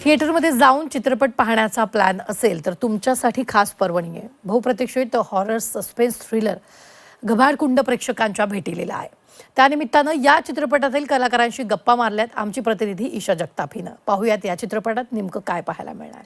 थिएटरमध्ये जाऊन चित्रपट पाहण्याचा प्लॅन असेल तर तुमच्यासाठी खास पर्वणी आहे. बहुप्रतीक्षित हॉरर सस्पेन्स थ्रिलर घबाडकुंड प्रेक्षकांच्या भेटीलेला आहे. त्यानिमित्तानं या चित्रपटातील कलाकारांशी गप्पा मारल्यात आमची प्रतिनिधी ईशा जगताप हिनं. पाहूयात या चित्रपटात नेमकं काय पाहायला मिळणार.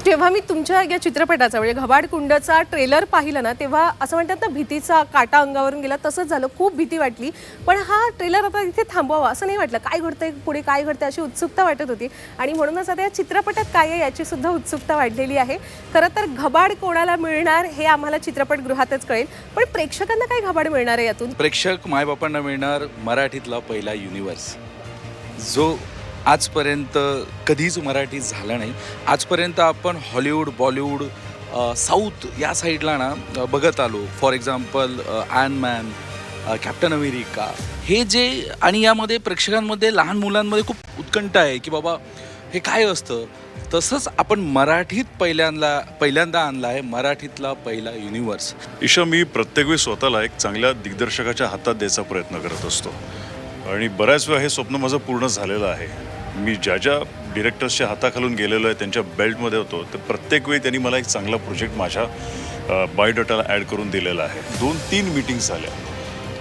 जेव्हा मी तुमच्या या चित्रपटाचा म्हणजे घबाडकुंडचा ट्रेलर पाहिलं ना, तेव्हा असं म्हणतात ना, भीतीचा काटा अंगावरून गेला तसंच झालं. खूप भीती वाटली. पण हा ट्रेलर आता इथे थांबवावा असं नाही वाटलं. काय घडतंय पुढे, काय घडतंय अशी उत्सुकता वाटत होती. आणि म्हणूनच आता या चित्रपटात काय आहे याची सुद्धा उत्सुकता वाढलेली आहे. खरं तर घबाड कोणाला मिळणार हे आम्हाला चित्रपटगृहातच कळेल. पण प्रेक्षकांना काय घबाड मिळणार आहे यातून? प्रेक्षक मायबापांना मिळणार मराठीतला पहिला युनिवर्स, जो आजपर्यंत कधीच मराठीत झाला नाही. आजपर्यंत आपण हॉलिवूड, बॉलिवूड, साऊथ या साईडला ना बघत आलो. फॉर एक्झाम्पल ॲनमॅन, कॅप्टन अमेरिका हे जे, आणि यामध्ये प्रेक्षकांमध्ये लहान मुलांमध्ये खूप उत्कंठा आहे की बाबा हे काय असतं. तसंच आपण मराठीत पहिल्यांदा आणला आहे मराठीतला पहिला युनिवर्स. ईशा, मी प्रत्येक वेळी स्वतःला एक चांगल्या दिग्दर्शकाच्या हातात द्यायचा प्रयत्न करत असतो आणि बऱ्याच वेळा हे स्वप्न माझं पूर्ण झालेलं आहे. मी ज्या डिरेक्टर्सच्या हाताखालून गेलेलो आहे, त्यांच्या बेल्टमध्ये होतो, तर प्रत्येक वेळी त्यांनी मला एक चांगला प्रोजेक्ट माझ्या बायोडाटाला ॲड करून दिलेला आहे. 2-3 मीटिंग्स झाल्या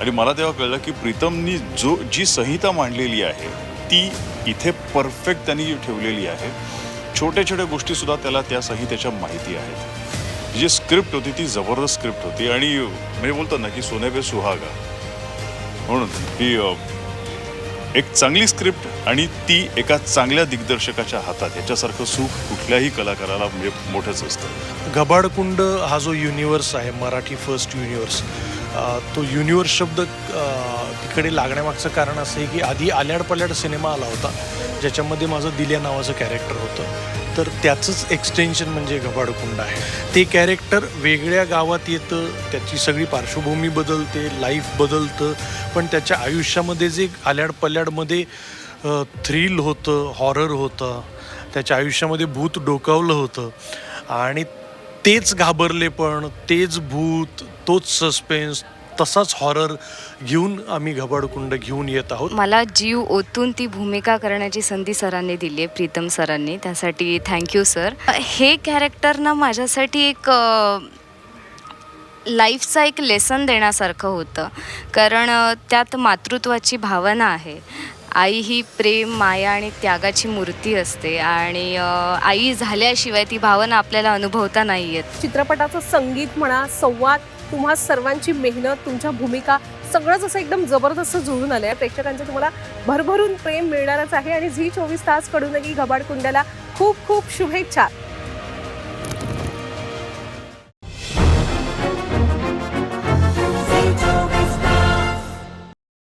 आणि मला तेव्हा कळलं की प्रीतमनी जी संहिता मांडलेली आहे ती इथे परफेक्ट त्यांनी ठेवलेली आहे. छोट्या छोट्या गोष्टीसुद्धा त्याला त्या संहितेच्या माहिती आहेत. जी स्क्रिप्ट होती ती जबरदस्त स्क्रिप्ट होती आणि म्हणजे बोलतात ना की सोने पे सुहागा, म्हणून की एक चांगली स्क्रिप्ट आणि ती एका चांगल्या दिग्दर्शकाच्या हातात, याच्यासारखं सुख कुठल्याही कलाकाराला म्हणजे मोठंच असतं. घबाडकुंड हा जो युनिवर्स आहे, मराठी फर्स्ट युनिवर्स, तो युनिवर्स शब्द तिकडे लागण्यामागचं कारण असं आहे की आधी आल्याड पल्याड सिनेमा आला होता ज्याच्यामध्ये माझं दिल्या नावाचं कॅरेक्टर होतं. तर त्याचंच एक्सटेन्शन म्हणजे घबाडकुंड आहे. ते कॅरेक्टर वेगळ्या गावात येतं, त्याची सगळी पार्श्वभूमी बदलते, लाईफ बदलतं, पण त्याच्या आयुष्यामध्ये जे आल्याड पल्याडमध्ये थ्रिल होतं, हॉरर होतं, त्याच्या आयुष्यामध्ये भूत डोकावलं होतं आणि तेच घाबरलेपण, तेच भूत, तोच सस्पेन्स, तसाच हॉरर घेऊन आम्ही घबाडकुंड घेऊन येत आहोत. मला जीव ओतून ती भूमिका करण्याची संधी सरांनी दिली आहे, प्रीतम सरांनी. त्यासाठी थँक्यू सर. हे कॅरेक्टर ना माझ्यासाठी एक लाईफचा एक लेसन देण्यासारखं होतं, कारण त्यात मातृत्वाची भावना आहे. आई ही प्रेम, माया आणि त्यागाची मूर्ती असते आणि आई झाल्याशिवाय ती भावना आपल्याला अनुभवता नाही येत. चित्रपटाचं संगीत म्हणा, संवाद, तुम्हा सर्वांची मेहनत, तुमच्या भूमिका, सगळंच असं एकदम जबरदस्त जुळून आलं आहे. प्रेक्षकांचं तुम्हाला भरभरून प्रेम मिळणारच आहे आणि झी 24 तास कडूनही घबाडकुंडला खूप खूप शुभेच्छा.